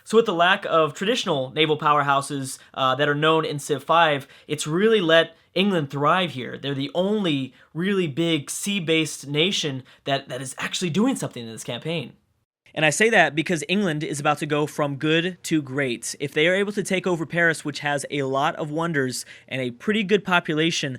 So with the lack of traditional naval powerhouses that are known in Civ 5, it's really let England thrive here. They're the only really big sea-based nation that is actually doing something in this campaign. And I say that because England is about to go from good to great. If they are able to take over Paris, which has a lot of wonders and a pretty good population,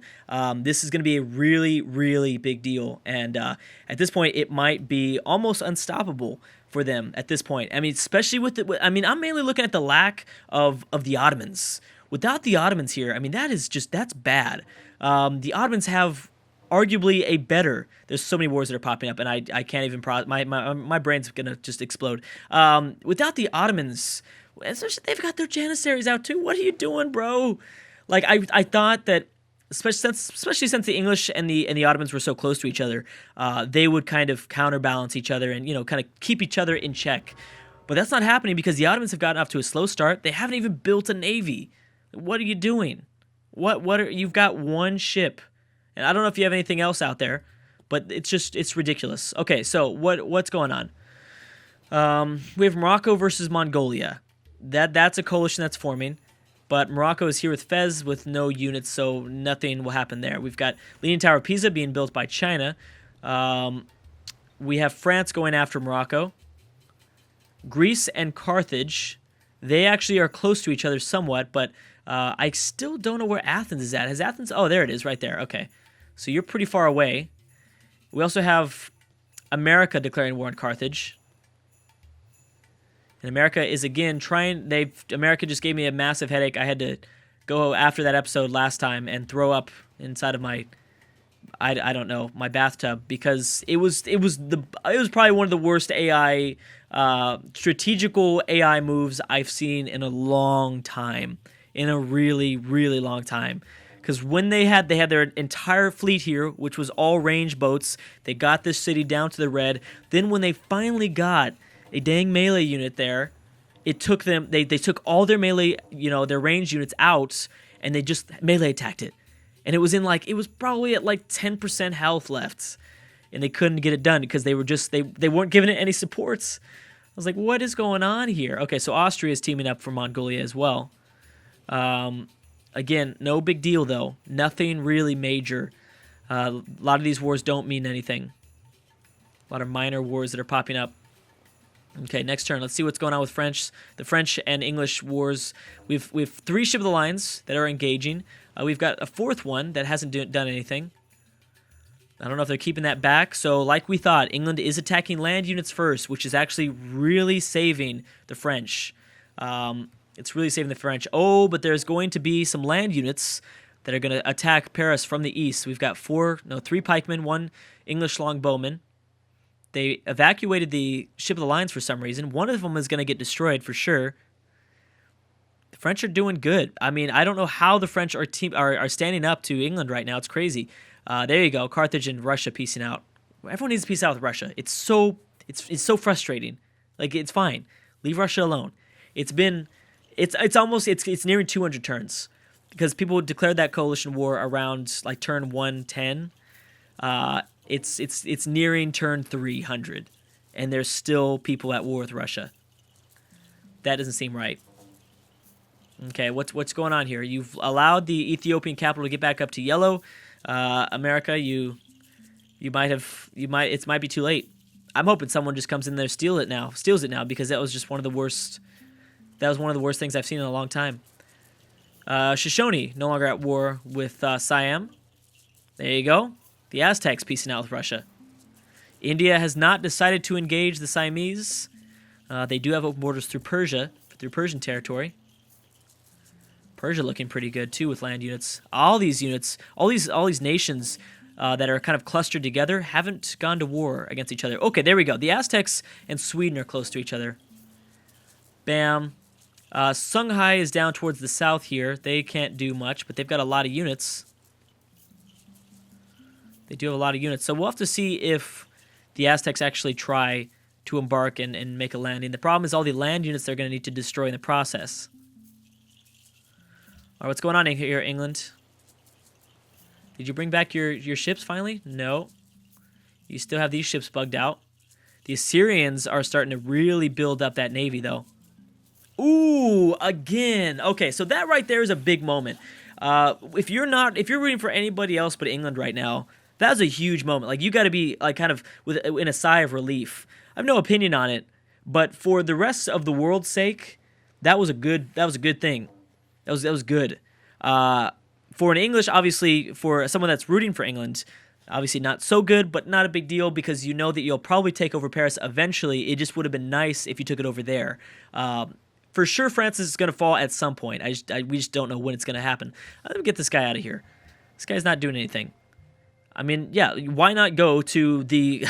this is going to be a really, really big deal. And at this point, it might be almost unstoppable for them at this point. I mean, especially with the, I mean, I'm mainly looking at the lack of the Ottomans. Without the Ottomans here, I mean, that's bad. The Ottomans have arguably a better. There's so many wars that are popping up, and I can't even my brain's gonna just explode. Without the Ottomans, especially they've got their janissaries out too. What are you doing, bro? Like I thought that, especially since the English and the Ottomans were so close to each other, they would kind of counterbalance each other and kind of keep each other in check. But that's not happening because the Ottomans have gotten off to a slow start. They haven't even built a navy. What are you doing? You've got one ship. And I don't know if you have anything else out there, but it's ridiculous. Okay, so what's going on? We have Morocco versus Mongolia. That's a coalition that's forming, but Morocco is here with Fez with no units, so nothing will happen there. We've got Leaning Tower of Pisa being built by China. We have France going after Morocco. Greece and Carthage, they actually are close to each other somewhat, but I still don't know where Athens is at. Has Athens? Oh, there it is, right there. Okay. So you're pretty far away. We also have America declaring war on Carthage. And America is again trying. America just gave me a massive headache. I had to go after that episode last time and throw up inside of my, I don't know, my bathtub, because it was probably one of the worst AI strategical AI moves I've seen in a long time, in a really, really long time. Because when they had their entire fleet here, which was all range boats, they got this city down to the red. Then when they finally got a dang melee unit there, it took them, they took all their melee, their range units out, and they just melee attacked it. And it was probably at like 10% health left. And they couldn't get it done because they weren't giving it any supports. I was like, what is going on here? Okay, so Austria is teaming up for Mongolia as well. Again, no big deal, though. Nothing really major. A lot of these wars don't mean anything. A lot of minor wars that are popping up. Okay, next turn. Let's see what's going on with the French and English wars. We've 3 ship of the lines that are engaging. We've got a 4th one that hasn't done anything. I don't know if they're keeping that back. So, like we thought, England is attacking land units first, which is actually really saving the French. It's really saving the French. Oh, but there's going to be some land units that are going to attack Paris from the east. We've got 3 pikemen, 1 English longbowman. They evacuated the ship of the lines for some reason. One of them is going to get destroyed for sure. The French are doing good. I mean, I don't know how the French are standing up to England right now. It's crazy. There you go. Carthage and Russia piecing out. Everyone needs to piece out with Russia. It's so frustrating. Like, it's fine. Leave Russia alone. It's nearing 200 turns because people declared that coalition war around like turn 110. It's nearing turn 300, and there's still people at war with Russia. That doesn't seem right. Okay, what's going on here? You've allowed the Ethiopian capital to get back up to yellow. America, it might be too late. I'm hoping someone just comes in there, steals it now, because that was just one of the worst. That was one of the worst things I've seen in a long time. Shoshone no longer at war with Siam. There you go. The Aztecs piecing out with Russia. India has not decided to engage the Siamese. They do have open borders through Persian territory. Persia looking pretty good too with land units. All these nations that are kind of clustered together haven't gone to war against each other. Okay, there we go. The Aztecs and Sweden are close to each other. Bam. Songhai is down towards the south here. They can't do much, but they've got a lot of units. They do have a lot of units. So we'll have to see if the Aztecs actually try to embark and make a landing. The problem is all the land units they're going to need to destroy in the process. All right, what's going on here, England? Did you bring back your ships finally? No. You still have these ships bugged out. The Assyrians are starting to really build up that navy, though. Ooh, again. Okay, so that right there is a big moment. If you're rooting for anybody else but England right now, that was a huge moment. Like, you got to be like kind of in a sigh of relief. I have no opinion on it, but for the rest of the world's sake, that was a good thing. That was good. For an English, obviously, for someone that's rooting for England, obviously not so good, but not a big deal because you know that you'll probably take over Paris eventually. It just would have been nice if you took it over there. For sure, France is going to fall at some point. We just don't know when it's going to happen. Let me get this guy out of here. This guy's not doing anything. I mean, yeah, why not go to the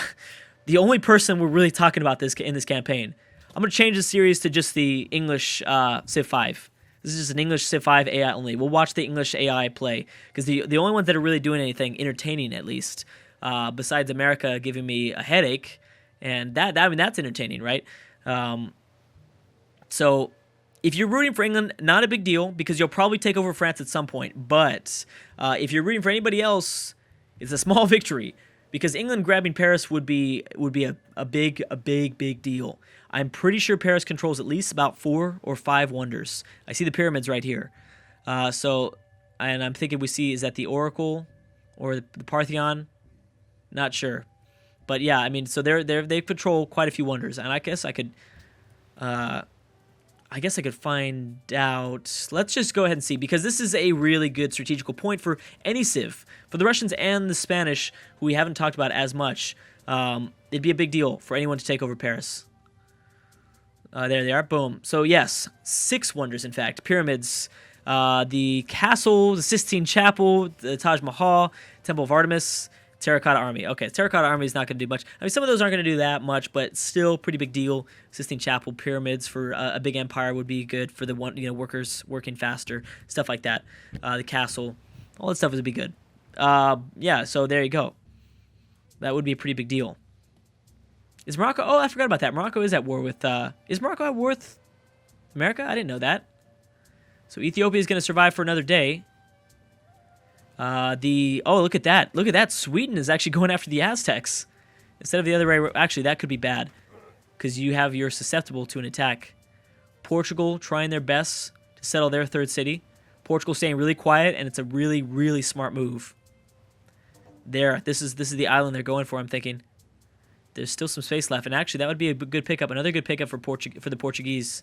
the only person we're really talking about this in this campaign? I'm going to change the series to just the English Civ 5. This is just an English Civ 5 AI only. We'll watch the English AI play because the only ones that are really doing anything entertaining, at least, besides America giving me a headache, and I mean that's entertaining, right? So if you're rooting for England, not a big deal because you'll probably take over France at some point. But if you're rooting for anybody else, it's a small victory because England grabbing Paris would be a big deal. I'm pretty sure Paris controls at least about 4 or 5 wonders. I see the pyramids right here. And I'm thinking is that the Oracle or the Parthenon? Not sure. But yeah, I mean, so they control quite a few wonders, and I guess I could find out. Let's just go ahead and see, because this is a really good strategical point for any Civ. For the Russians and the Spanish, who we haven't talked about as much, it'd be a big deal for anyone to take over Paris. There they are. Boom. So yes, 6 wonders, in fact. Pyramids, the castle, the Sistine Chapel, the Taj Mahal, Temple of Artemis, Terracotta Army. Okay, Terracotta Army is not going to do much. I mean, some of those aren't going to do that much, but still pretty big deal. Sistine Chapel, pyramids for a big empire would be good for the workers working faster, stuff like that. The castle, all that stuff would be good. Yeah, so there you go. That would be a pretty big deal. Is Morocco? Oh, I forgot about that. Morocco is at war with. Is Morocco at war with America? I didn't know that. So Ethiopia is going to survive for another day. Oh, look at that. Look at that. Sweden is actually going after the Aztecs instead of the other way. Actually, that could be bad because you're susceptible to an attack. Portugal trying their best to settle their 3rd city. Portugal staying really quiet, and it's a really smart move. There, this is the island they're going for. I'm thinking there's still some space left, and actually that would be a good pickup. Another good pickup for the Portuguese.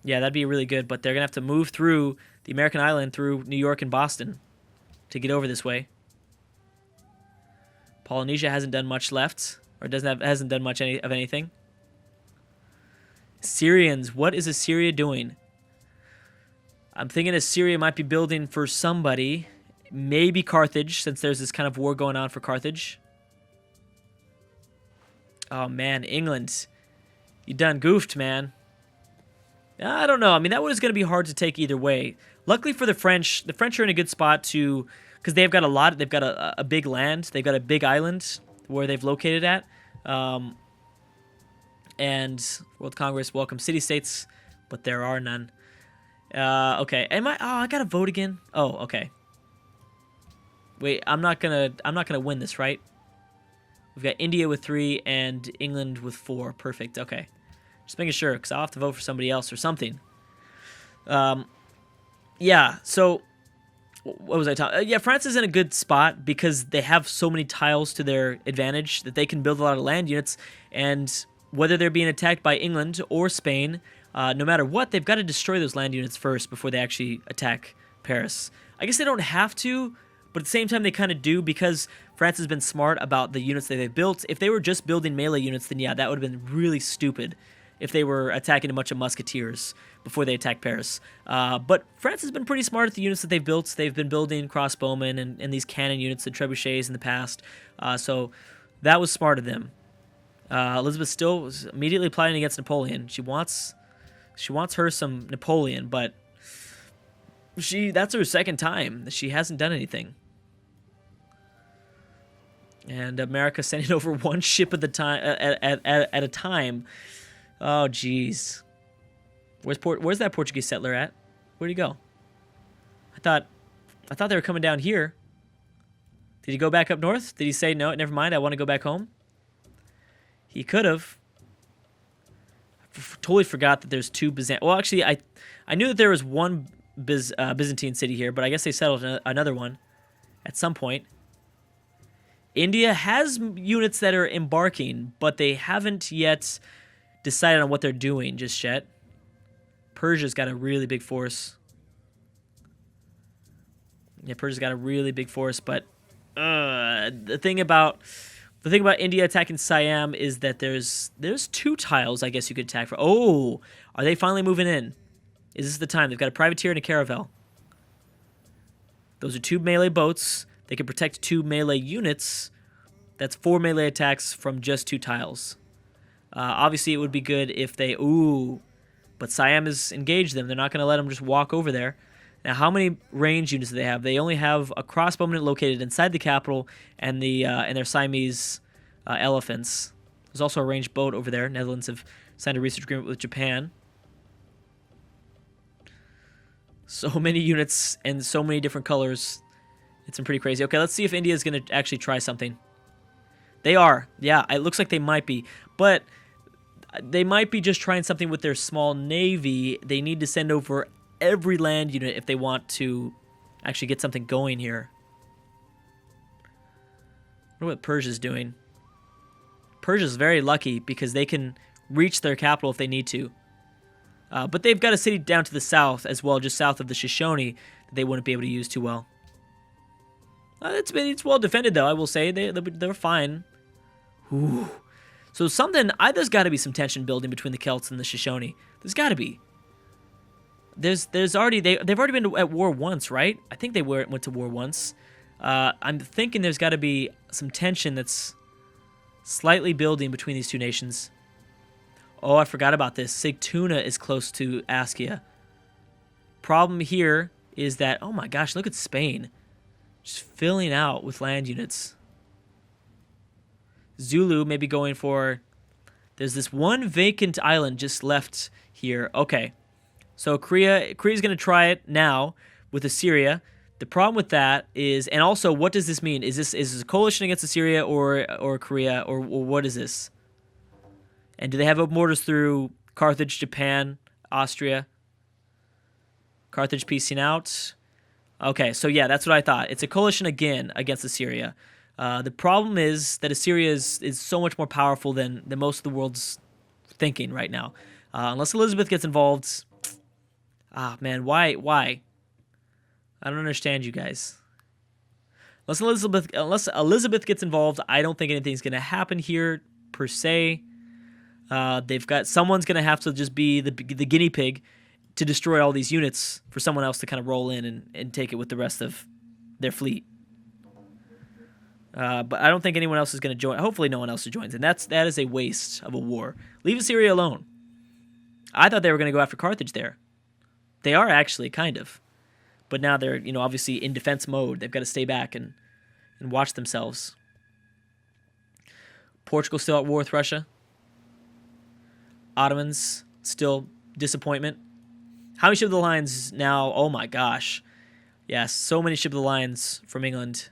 Yeah, that'd be really good, but they're going to have to move through the American island through New York and Boston to get over this way. Polynesia hasn't done much left, or hasn't done much of anything. Syrians, what is Assyria doing? I'm thinking Assyria might be building for somebody, maybe Carthage, since there's this kind of war going on for Carthage. Oh man, England, you done goofed, man. I don't know. I mean, that one is going to be hard to take either way. Luckily for the French are in a good spot because they've got a big land. They've got a big island where they've located at. And World Congress, welcome city-states, but there are none. Okay. I got to vote again? Oh, okay. Wait, I'm not gonna win this, right? We've got India with 3 and England with 4. Perfect. Okay. Just making sure, because I'll have to vote for somebody else or something. Yeah, so what was I talking? Yeah, France is in a good spot because they have so many tiles to their advantage that they can build a lot of land units, and whether they're being attacked by England or Spain, no matter what, they've got to destroy those land units first before they actually attack Paris. I guess they don't have to, but at the same time they kind of do because France has been smart about the units that they've built. If they were just building melee units, then yeah, that would have been really stupid if they were attacking a bunch of musketeers before they attack Paris. But France has been pretty smart at the units that they've built. They've been building crossbowmen and these cannon units, the trebuchets in the past. So that was smart of them. Elizabeth still was immediately plotting against Napoleon. She wants her some Napoleon, but that's her 2nd time. She hasn't done anything. And America sending over 1 ship at a time. Oh, jeez. Where's that Portuguese settler at? Where'd he go? I thought they were coming down here. Did he go back up north? Did he say, no, never mind, I want to go back home? He could have. totally forgot that there's 2 Byzantine. Well, actually, I knew that there was one Byzantine city here, but I guess they settled another one at some point. India has units that are embarking, but they haven't yet decided on what they're doing just yet. Persia's got a really big force. Yeah, Persia's got a really big force, but the thing about India attacking Siam is that there's 2 tiles I guess you could attack for. Oh, are they finally moving in? Is this the time? They've got a privateer and a caravel. Those are 2 melee boats. They can protect 2 melee units. That's 4 melee attacks from just 2 tiles. Obviously, it would be good if they... Ooh. But Siam has engaged them. They're not going to let them just walk over there. Now, how many range units do they have? They only have a crossbowman located inside the capital and their Siamese elephants. There's also a ranged boat over there. Netherlands have signed a research agreement with Japan. So many units and so many different colors. It's been pretty crazy. Okay, let's see if India is going to actually try something. They are. Yeah, it looks like they might be. But they might be just trying something with their small navy. They need to send over every land unit if they want to actually get something going here. I wonder what Persia's doing. Persia's very lucky because they can reach their capital if they need to. But they've got a city down to the south as well, just south of the Shoshone, that they wouldn't be able to use too well. It's well defended, though, I will say. They're fine. Ooh. So there's got to be some tension building between the Celts and the Shoshone. There's got to be. They've already been at war once, right? I think they went to war once. I'm thinking there's got to be some tension that's slightly building between these 2 nations. Oh, I forgot about this. Sigtuna is close to Askia. Problem here is that, oh my gosh, look at Spain. Just filling out with land units. Zulu may be going for... There's this one vacant island just left here. Okay. So Korea's going to try it now with Assyria. The problem with that is... And also, what does this mean? Is this a coalition against Assyria or Korea? Or what is this? And do they have mortars through Carthage, Japan, Austria? Carthage piecing out. Okay, so yeah, that's what I thought. It's a coalition again against Assyria. The problem is that Assyria is so much more powerful than most of the world's thinking right now. Unless Elizabeth gets involved. Ah, man, why? I don't understand you guys. Unless Elizabeth gets involved, I don't think anything's going to happen here per se. Someone's going to have to just be the guinea pig to destroy all these units for someone else to kind of roll in and take it with the rest of their fleet. But I don't think anyone else is going to join. Hopefully no one else joins, and that is a waste of a war. Leave Assyria alone. I thought they were going to go after Carthage there. They are actually, kind of. But now they're, obviously in defense mode. They've got to stay back and watch themselves. Portugal still at war with Russia. Ottomans still disappointment. How many ship of the lines now? Oh my gosh. Yes, so many ship of the lines from England.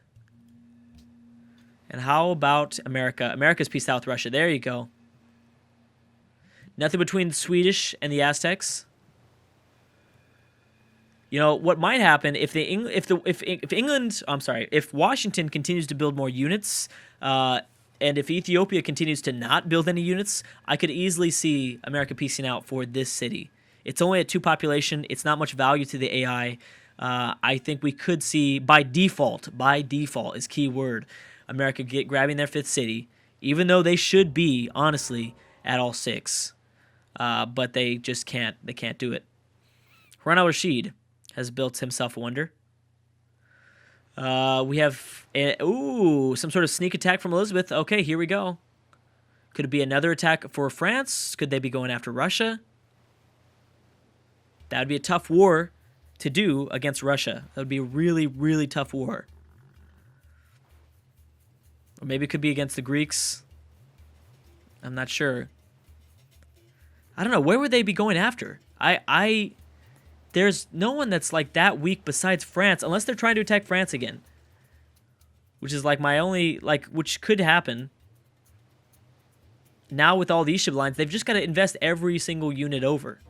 And how about America? America's peaced out with Russia. There you go. Nothing between the Swedish and the Aztecs. What might happen if Washington continues to build more units, and if Ethiopia continues to not build any units, I could easily see America piecing out for this city. It's only at 2 population. It's not much value to the AI. I think we could see by default is key word, America grabbing their 5th city, even though they should be, honestly, at all 6. But they just can't. They can't do it. Harun al-Rashid has built himself a wonder. We have some sort of sneak attack from Elizabeth. Okay, here we go. Could it be another attack for France? Could they be going after Russia? That would be a tough war to do against Russia. That would be a really, really tough war. Or maybe it could be against the Greeks. I'm not sure. I don't know. Where would they be going after? There's no one that's like that weak besides France, unless they're trying to attack France again. Which is like my only, which could happen. now with all these ship lines, they've just got to invest every single unit over.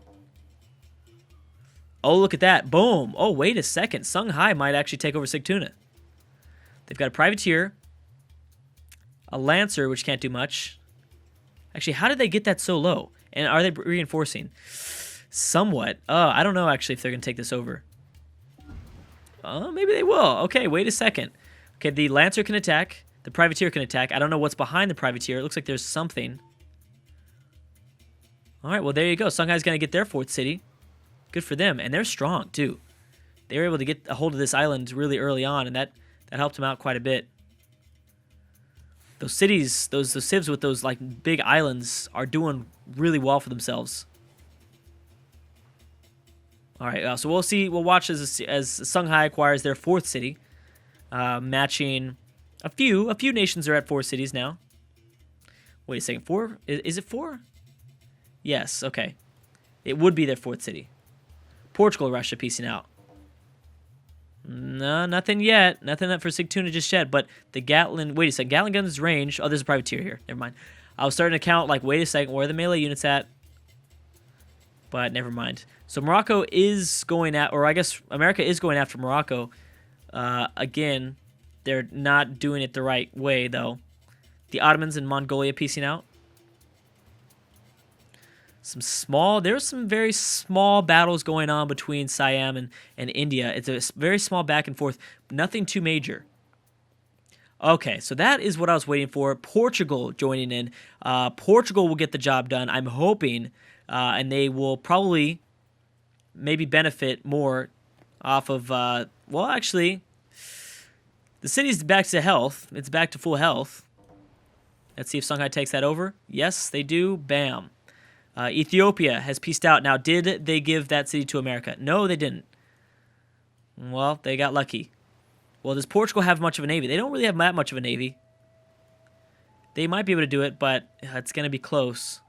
Oh, look at that. Boom. Oh, wait a second. Songhai might actually take over Sigtuna. They've got a privateer, a lancer, which can't do much. Actually, how did they get that so low? And are they reinforcing? Somewhat. I don't know, actually, if they're going to take this over. Maybe they will. Okay, wait a second. Okay, the lancer can attack. The privateer can attack. I don't know what's behind the privateer. It looks like there's something. All right, well, there you go. Songhai's going to get their fourth city. Good for them. And they're strong, too. They were able to get a hold of this island really early on, and that helped them out quite a bit. Those cities, those civs with those like big islands are doing really well for themselves. All right, so we'll watch as Songhai acquires their fourth city, matching a few nations are at 4 cities now. Wait a second, 4? Is it 4? Yes, okay. It would be their 4th city. Portugal, Russia, piecing out. No, nothing yet. Nothing for Sigtuna just yet. But the Gatling... Wait a second. Gatling guns range... Oh, there's a privateer here. Never mind. I was starting to count, like, wait a second. Where are the melee units at? But never mind. So Morocco is going at... Or I guess America is going after Morocco. Again, they're not doing it the right way, though. The Ottomans and Mongolia piecing out. There's some very small battles going on between Siam and India. It's a very small back and forth. Nothing too major. Okay, so that is what I was waiting for. Portugal joining in. Portugal will get the job done, I'm hoping. And they will probably maybe benefit more off of... well, actually, the city's back to health. It's back to full health. Let's see if Songhai takes that over. Yes, they do. Bam. Ethiopia has pieced out. Now, did they give that city to America? No, they didn't. Well, they got lucky. Well, does Portugal have much of a navy? They don't really have that much of a navy. They might be able to do it, but it's going to be close.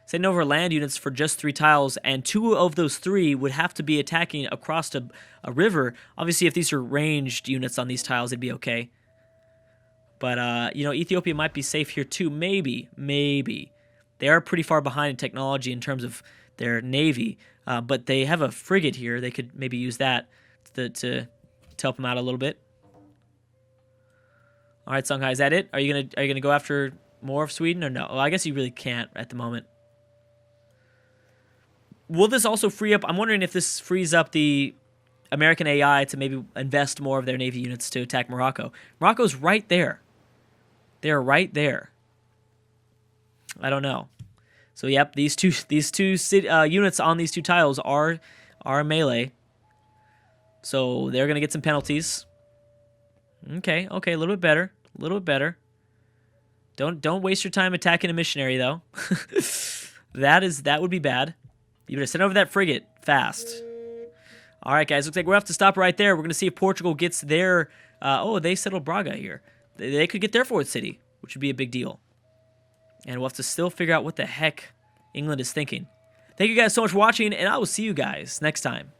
Sending over land units for just 3 tiles, and 2 of those 3 would have to be attacking across a river. Obviously, if these are ranged units on these tiles, it'd be okay. But, Ethiopia might be safe here too. Maybe. They are pretty far behind in technology in terms of their navy, but they have a frigate here. They could maybe use that to help them out a little bit. All right, Songhai, is that it? Are you gonna go after more of Sweden or no? Well, I guess you really can't at the moment. Will this also free up? I'm wondering if this frees up the American AI to maybe invest more of their navy units to attack Morocco. Morocco's right there. They're right there. I don't know. So yep, these two units on these 2 tiles are melee. So they're gonna get some penalties. Okay, a little bit better. Don't waste your time attacking a missionary though. That would be bad. You better send over that frigate fast. All right, guys. Looks like we'll have to stop right there. We're gonna see if Portugal gets their. They settled Braga here. They could get their 4th city, which would be a big deal. And we'll have to still figure out what the heck England is thinking. Thank you guys so much for watching, and I will see you guys next time.